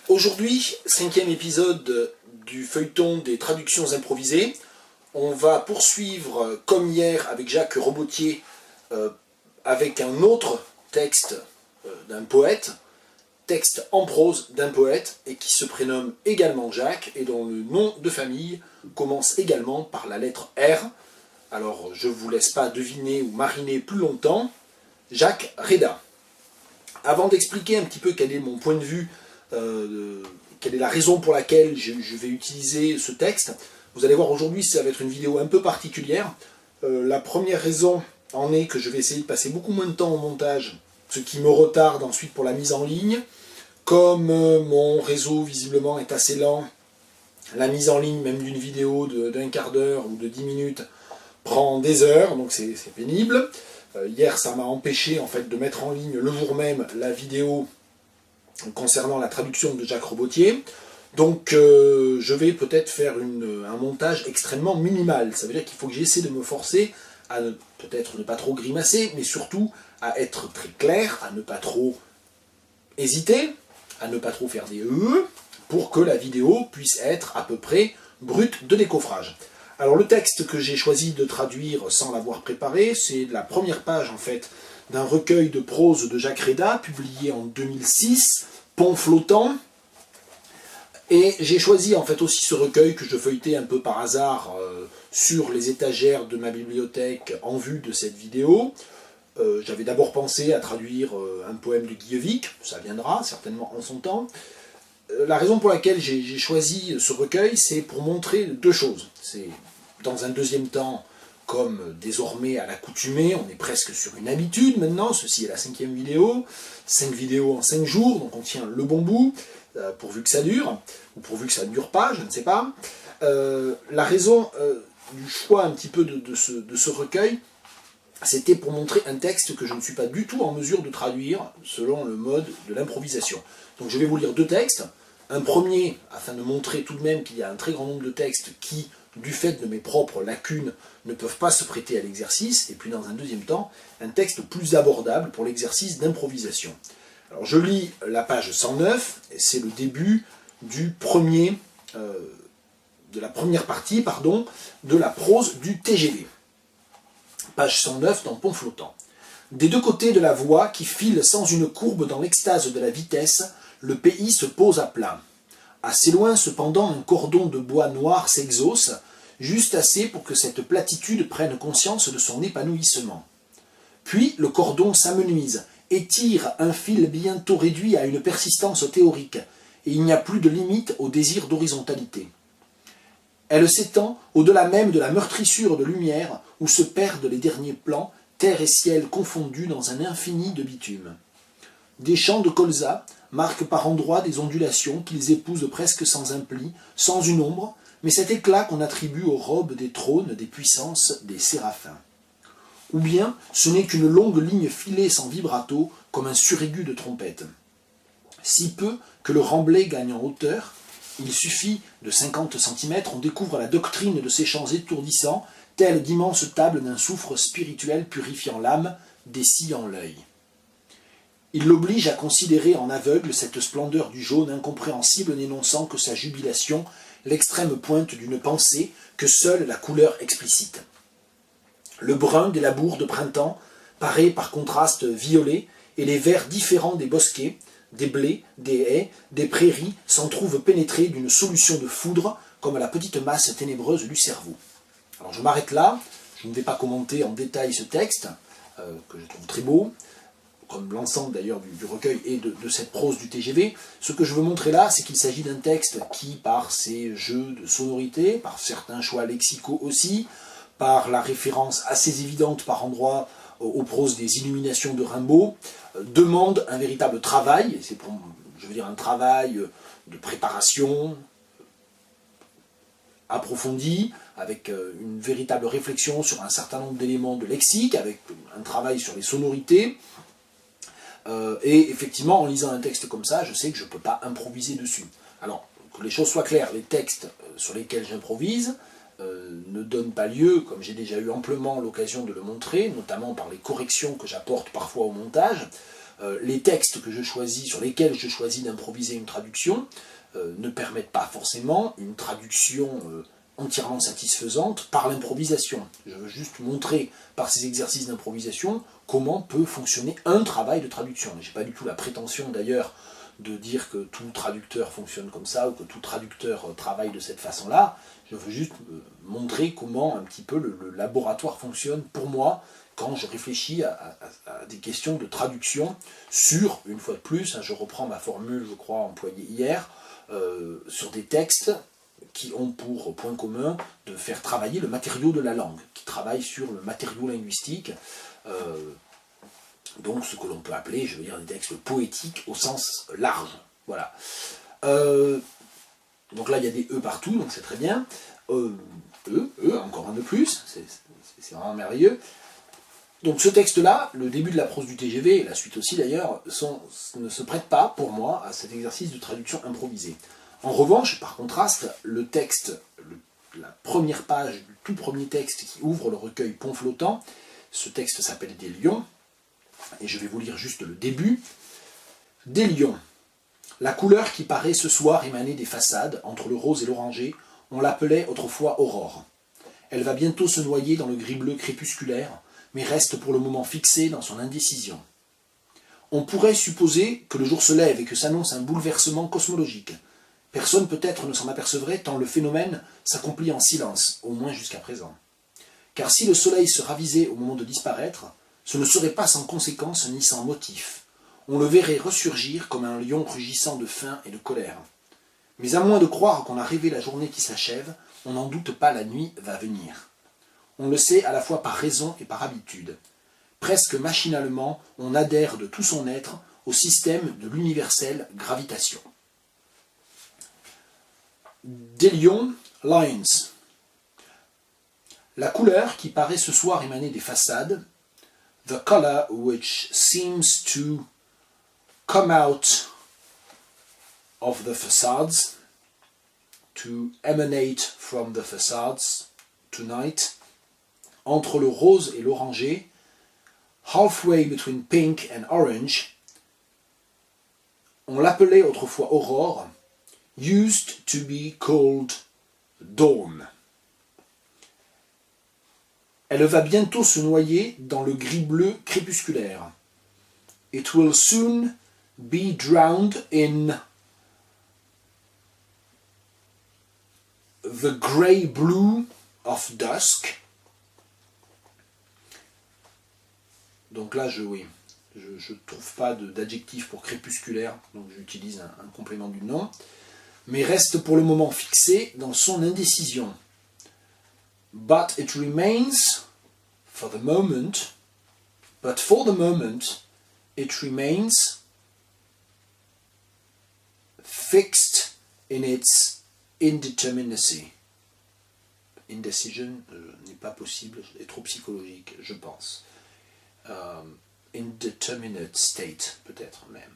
Aujourd'hui, 5e épisode du feuilleton des traductions improvisées. On va poursuivre, comme hier, avec Jacques Robotier, avec un autre texte d'un poète, texte en prose d'un poète, et qui se prénomme également Jacques, et dont le nom de famille commence également par la lettre R. Alors, je ne vous laisse pas deviner ou mariner plus longtemps. Jacques Reda. Avant d'expliquer un petit peu quel est mon point de vue, quelle est la raison pour laquelle je vais utiliser ce texte, vous allez voir aujourd'hui ça va être une vidéo un peu particulière. La première raison en est que je vais essayer de passer beaucoup moins de temps au montage, ce qui me retarde ensuite pour la mise en ligne. Comme mon réseau visiblement est assez lent, la mise en ligne même d'une vidéo d'un quart d'heure ou de 10 minutes prend des heures, donc c'est pénible. Hier ça m'a empêché en fait de mettre en ligne le jour même la vidéo concernant la traduction de Jacques Robotier. Donc je vais peut-être faire un montage extrêmement minimal. Ça veut dire qu'il faut que j'essaie de me forcer à peut-être ne pas trop grimacer, mais surtout à être très clair, à ne pas trop hésiter, à ne pas trop faire des pour que la vidéo puisse être à peu près brute de décoffrage. Alors le texte que j'ai choisi de traduire sans l'avoir préparé, c'est la première page en fait d'un recueil de prose de Jacques Reda, publié en 2006, Pont flottant. Et j'ai choisi en fait aussi ce recueil que je feuilletais un peu par hasard sur les étagères de ma bibliothèque en vue de cette vidéo. J'avais d'abord pensé à traduire un poème de Guillevic, ça viendra certainement en son temps. La raison pour laquelle j'ai choisi ce recueil, c'est pour montrer deux choses. C'est dans un deuxième temps, comme désormais à l'accoutumée, on est presque sur une habitude maintenant, ceci est la 5e vidéo, 5 vidéos en 5 jours, donc on tient le bon bout, pourvu que ça dure, ou pourvu que ça ne dure pas, je ne sais pas. La raison du choix un petit peu de ce recueil, c'était pour montrer un texte que je ne suis pas du tout en mesure de traduire selon le mode de l'improvisation. Donc je vais vous lire deux textes. Un premier, afin de montrer tout de même qu'il y a un très grand nombre de textes qui, du fait de mes propres lacunes, ne peuvent pas se prêter à l'exercice. Et puis dans un deuxième temps, un texte plus abordable pour l'exercice d'improvisation. Alors je lis la page 109, et c'est le début de la première partie de la prose du TGV. Page 109 dans Pont flottant. Des deux côtés de la voie qui file sans une courbe dans l'extase de la vitesse, le pays se pose à plat. Assez loin, cependant, un cordon de bois noir s'exhausse, juste assez pour que cette platitude prenne conscience de son épanouissement. Puis le cordon s'amenuise, étire un fil bientôt réduit à une persistance théorique, et il n'y a plus de limite au désir d'horizontalité. Elle s'étend au-delà même de la meurtrissure de lumière où se perdent les derniers plans, terre et ciel confondus dans un infini de bitume. Des champs de colza marquent par endroits des ondulations qu'ils épousent presque sans un pli, sans une ombre, mais cet éclat qu'on attribue aux robes des trônes, des puissances, des séraphins. Ou bien ce n'est qu'une longue ligne filée sans vibrato, comme un suraigu de trompette. Si peu que le remblai gagne en hauteur, il suffit de 50 cm, on découvre la doctrine de ces chants étourdissants, tels d'immenses tables d'un soufre spirituel purifiant l'âme, dessillant l'œil. Il l'oblige à considérer en aveugle cette splendeur du jaune incompréhensible n'énonçant que sa jubilation, l'extrême pointe d'une pensée que seule la couleur explicite. Le brun des labours de printemps paraît par contraste violet, et les verts différents des bosquets, des blés, des haies, des prairies s'en trouvent pénétrés d'une solution de foudre comme la petite masse ténébreuse du cerveau. Alors je m'arrête là, je ne vais pas commenter en détail ce texte, que je trouve très beau, comme l'ensemble d'ailleurs du recueil et de cette prose du TGV. Ce que je veux montrer là, c'est qu'il s'agit d'un texte qui, par ses jeux de sonorité, par certains choix lexicaux aussi, par la référence assez évidente par endroits aux proses des illuminations de Rimbaud, demande un véritable travail, c'est un travail de préparation approfondi, avec une véritable réflexion sur un certain nombre d'éléments de lexique, avec un travail sur les sonorités. Et effectivement, en lisant un texte comme ça, je sais que je ne peux pas improviser dessus. Alors, que les choses soient claires, les textes sur lesquels j'improvise ne donnent pas lieu, comme j'ai déjà eu amplement l'occasion de le montrer, notamment par les corrections que j'apporte parfois au montage, Les textes que je choisis, sur lesquels je choisis d'improviser une traduction, ne permettent pas forcément une traduction entièrement satisfaisante par l'improvisation. Je veux juste montrer par ces exercices d'improvisation comment peut fonctionner un travail de traduction. Je n'ai pas du tout la prétention d'ailleurs de dire que tout traducteur fonctionne comme ça ou que tout traducteur travaille de cette façon-là. Je veux juste montrer comment un petit peu le laboratoire fonctionne pour moi quand je réfléchis à des questions de traduction sur, une fois de plus, je reprends ma formule, je crois, employée hier, sur des textes qui ont pour point commun de faire travailler le matériau de la langue, qui travaillent sur le matériau linguistique, donc ce que l'on peut appeler, je veux dire, des textes poétiques au sens large. Voilà. Donc là, il y a des E partout, donc c'est très bien. Encore un de plus, c'est vraiment merveilleux. Donc ce texte-là, le début de la prose du TGV, et la suite aussi d'ailleurs, ne se prêtent pas, pour moi, à cet exercice de traduction improvisée. En revanche, par contraste, le texte, la première page du tout premier texte qui ouvre le recueil Pont Flottant, ce texte s'appelle Des Lions, et je vais vous lire juste le début. Des lions. La couleur qui paraît ce soir émaner des façades, entre le rose et l'oranger, on l'appelait autrefois aurore. Elle va bientôt se noyer dans le gris-bleu crépusculaire, mais reste pour le moment fixée dans son indécision. On pourrait supposer que le jour se lève et que s'annonce un bouleversement cosmologique. Personne peut-être ne s'en apercevrait tant le phénomène s'accomplit en silence, au moins jusqu'à présent. Car si le soleil se ravisait au moment de disparaître, ce ne serait pas sans conséquence ni sans motif. On le verrait ressurgir comme un lion rugissant de faim et de colère. Mais à moins de croire qu'on a rêvé la journée qui s'achève, on n'en doute pas, la nuit va venir. On le sait à la fois par raison et par habitude. Presque machinalement, on adhère de tout son être au système de l'universelle gravitation. Des lions, lions. La couleur qui paraît ce soir émaner des façades, the color which seems to come out of the facades, to emanate from the facades tonight, entre le rose et l'oranger, halfway between pink and orange, on l'appelait autrefois aurore, used to be called dawn. Elle va bientôt se noyer dans le gris-bleu crépusculaire. It will soon be drowned in the grey blue of dusk. Donc là, je ne trouve pas d'adjectif pour crépusculaire, donc j'utilise un complément du nom, mais reste pour le moment fixé dans son indécision. But it remains, for the moment, it remains fixed in its indeterminacy. Indecision n'est pas possible, est trop psychologique, je pense. Indeterminate state, peut-être même.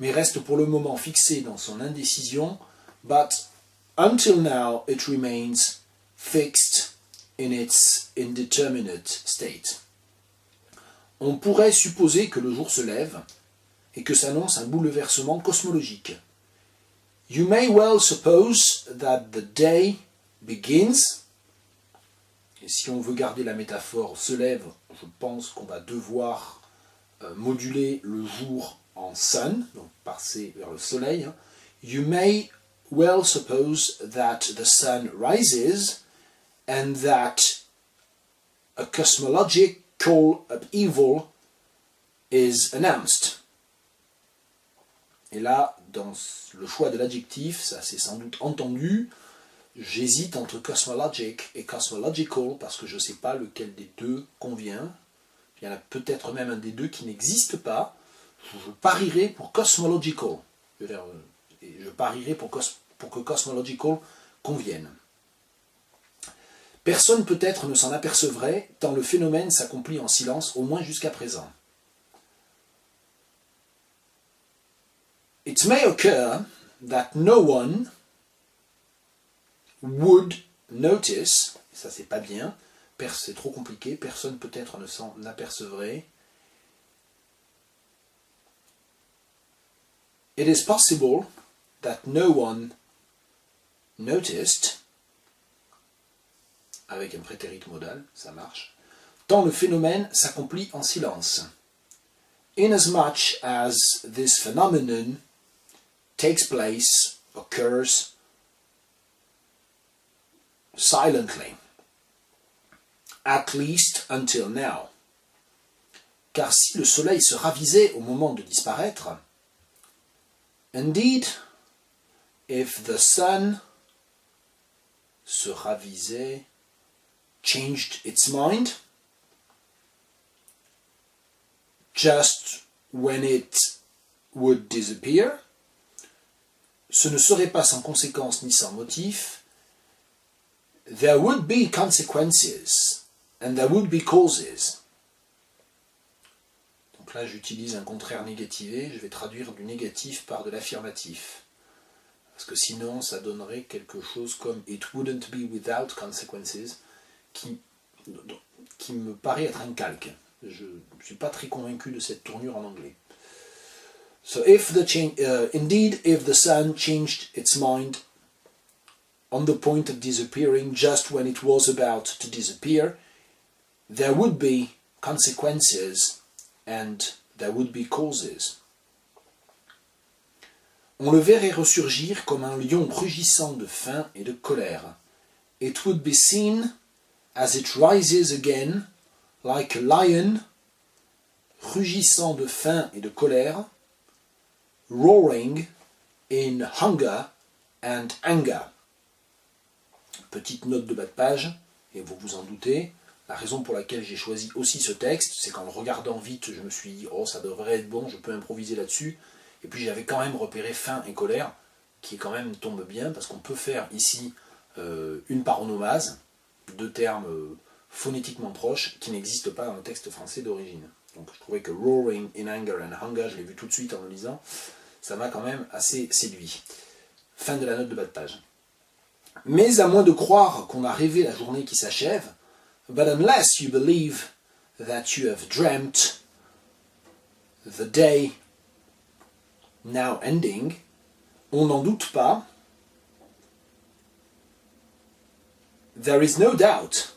Mais reste pour le moment fixé dans son indécision, but until now it remains fixed in its indeterminate state. On pourrait supposer que le jour se lève et que s'annonce un bouleversement cosmologique. You may well suppose that the day begins. Et si on veut garder la métaphore se lève, je pense qu'on va devoir moduler le jour en sun, donc passer vers le soleil. You may well suppose that the sun rises and that a cosmological upheaval is announced. Et là, dans le choix de l'adjectif, ça c'est sans doute entendu, j'hésite entre cosmologic et cosmological parce que je ne sais pas lequel des deux convient. Il y en a peut-être même un des deux qui n'existe pas. Je parierais pour cosmological. Je parierais pour que cosmological convienne. Personne peut-être ne s'en apercevrait tant le phénomène s'accomplit en silence, au moins jusqu'à présent. It may occur that no one would notice, ça c'est pas bien, c'est trop compliqué, personne peut-être ne s'en apercevrait, It is possible that no one noticed, avec un prétérit modal, ça marche, tant le phénomène s'accomplit en silence. Inasmuch as this phenomenon takes place, occurs silently, at least until now. Car si le soleil se ravisait au moment de disparaître, indeed, if the sun se ravisait, changed its mind, just when it would disappear, ce ne serait pas sans conséquence ni sans motif, there would be consequences and there would be causes. Donc là j'utilise un contraire négativé, je vais traduire du négatif par de l'affirmatif. Parce que sinon ça donnerait quelque chose comme it wouldn't be without consequences, qui me paraît être un calque. Je ne suis pas très convaincu de cette tournure en anglais. So indeed, if the sun changed its mind on the point of disappearing just when it was about to disappear, there would be consequences and there would be causes. On le verrait ressurgir comme un lion rugissant de faim et de colère. It would be seen as it rises again, like a lion, rugissant de faim et de colère, roaring in hunger and anger. Petite note de bas de page, et vous vous en doutez, la raison pour laquelle j'ai choisi aussi ce texte, c'est qu'en le regardant vite, je me suis dit, oh ça devrait être bon, je peux improviser là-dessus, et puis j'avais quand même repéré faim et colère, qui quand même tombe bien, parce qu'on peut faire ici une paronomase, deux termes phonétiquement proches qui n'existent pas dans le texte français d'origine. Donc je trouvais que roaring in anger and hunger, je l'ai vu tout de suite en le lisant, ça m'a quand même assez séduit. Fin de la note de bas de page. Mais à moins de croire qu'on a rêvé la journée qui s'achève, but unless you believe that you have dreamt the day now ending, on n'en doute pas, there is no doubt,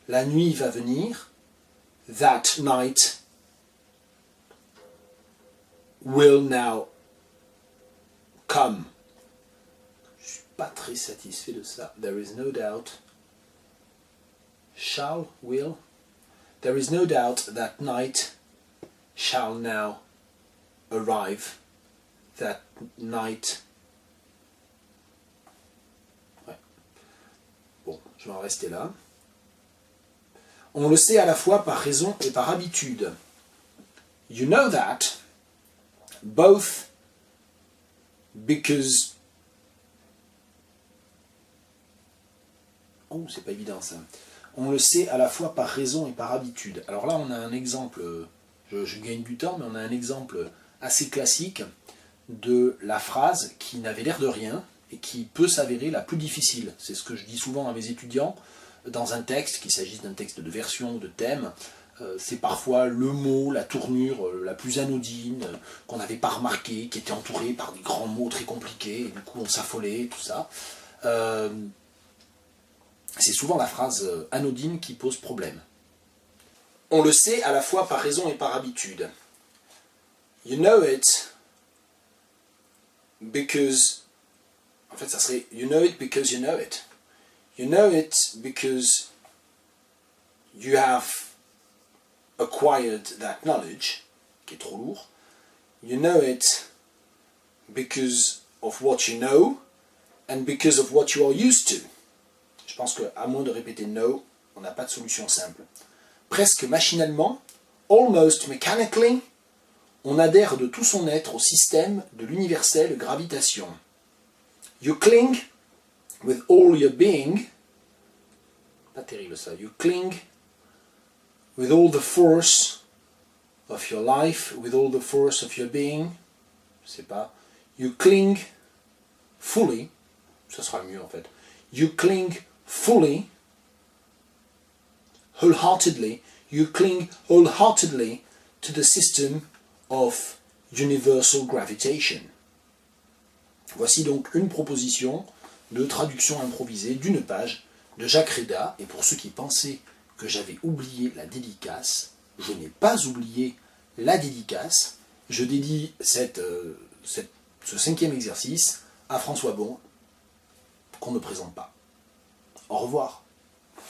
la nuit va venir, that night will now come. Je suis pas très satisfait de ça. There is no doubt, shall, will, there is no doubt that night shall now arrive, that night. Ouais. Bon, je vais en rester là. On le sait à la fois par raison et par habitude. You know that, both because... Oh, c'est pas évident ça. On le sait à la fois par raison et par habitude. Alors là, on a un exemple, je gagne du temps, mais on a un exemple assez classique de la phrase qui n'avait l'air de rien et qui peut s'avérer la plus difficile. C'est ce que je dis souvent à mes étudiants. Dans un texte, qu'il s'agisse d'un texte de version ou de thème, c'est parfois le mot, la tournure la plus anodine, qu'on n'avait pas remarqué, qui était entouré par des grands mots très compliqués, et du coup on s'affolait, tout ça. C'est souvent la phrase anodine qui pose problème. On le sait à la fois par raison et par habitude. You know it because... En fait, ça serait you know it because you know it. You know it because you have acquired that knowledge, qui est trop lourd. You know it because of what you know and because of what you are used to. Je pense qu'à moins de répéter know, on n'a pas de solution simple. Presque machinalement, almost mechanically, on adhère de tout son être au système de l'universelle gravitation. You cling with all your being, pas terrible ça, you cling with all the force of your life, with all the force of your being, je sais pas, you cling fully, ça sera mieux en fait, you cling fully, wholeheartedly, you cling wholeheartedly to the system of universal gravitation. Voici donc une proposition de traduction improvisée d'une page de Jacques Réda. Et pour ceux qui pensaient que j'avais oublié la dédicace, je n'ai pas oublié la dédicace. Je dédie ce 5e exercice à François Bon, qu'on ne présente pas. Au revoir.